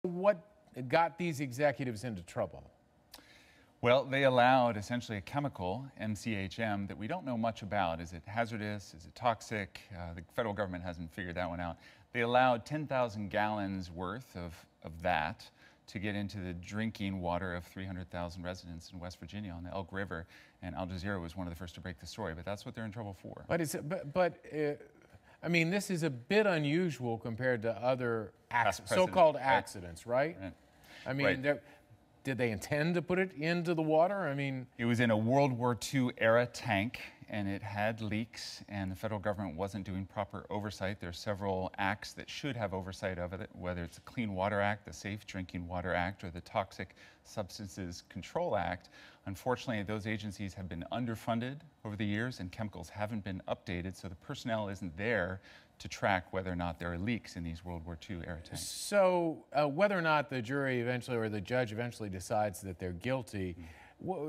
What got these executives into trouble? Well, they allowed essentially a chemical, MCHM, that we don't know much about. Is it hazardous? Is it toxic? The federal government hasn't figured that one out. They allowed 10,000 gallons worth of that to get into the drinking water of 300,000 residents in West Virginia on the Elk River, and Al Jazeera was one of the first to break the story, but that's what they're in trouble for. I mean, this is a bit unusual compared to other so-called accidents, right? I mean, did they intend to put it into the water? I mean, it was in a World War II era tank, and it had leaks, and the federal government wasn't doing proper oversight. There are several acts that should have oversight of it, whether it's the Clean Water Act, the Safe Drinking Water Act, or the Toxic Substances Control Act. Unfortunately, those agencies have been underfunded over the years, and chemicals haven't been updated, so the personnel isn't there to track whether or not there are leaks in these World War II era tanks. So whether or not the jury eventually or the judge eventually decides that they're guilty,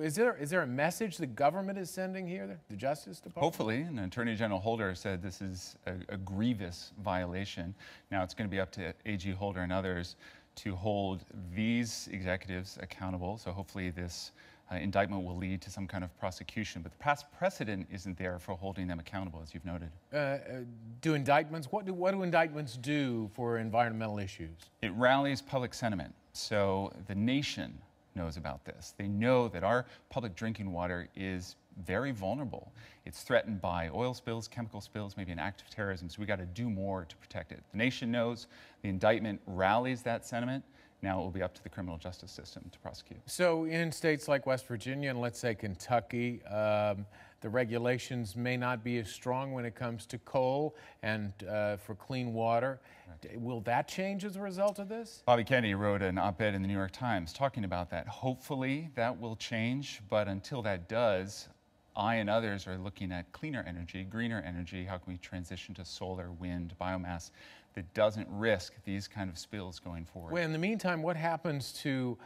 is there a message the government is sending here, the Justice Department? Hopefully, and Attorney General Holder said this is a grievous violation. Now it's going to be up to AG Holder and others to hold these executives accountable, so hopefully this indictment will lead to some kind of prosecution, but the past precedent isn't there for holding them accountable, as you've noted. What do indictments do for environmental issues? It rallies public sentiment, so the nation knows about this. They know that our public drinking water is very vulnerable. It's threatened by oil spills, chemical spills, maybe an act of terrorism, so we got to do more to protect it. The nation knows, the indictment rallies that sentiment. Now it will be up to the criminal justice system to prosecute. So in states like West Virginia and let's say Kentucky, the regulations may not be as strong when it comes to coal and for clean water. Right. Will that change as a result of this? Bobby Kennedy wrote an op-ed in the New York Times talking about that. Hopefully that will change, but until that does, I and others are looking at cleaner energy, greener energy. How can we transition to solar, wind, biomass that doesn't risk these kind of spills going forward? Well, in the meantime, what happens to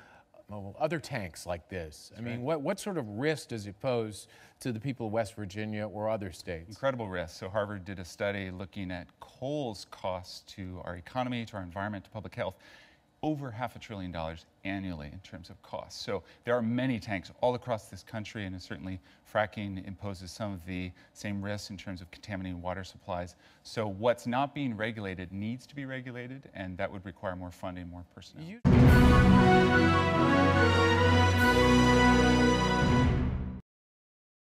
other tanks like this? I mean, what sort of risk does it pose to the people of West Virginia or other states? Incredible risk. So Harvard did a study looking at coal's costs to our economy, to our environment, to public health. Over $500 billion annually in terms of costs. So there are many tanks all across this country, and certainly fracking imposes some of the same risks in terms of contaminating water supplies. So what's not being regulated needs to be regulated, and that would require more funding, more personnel.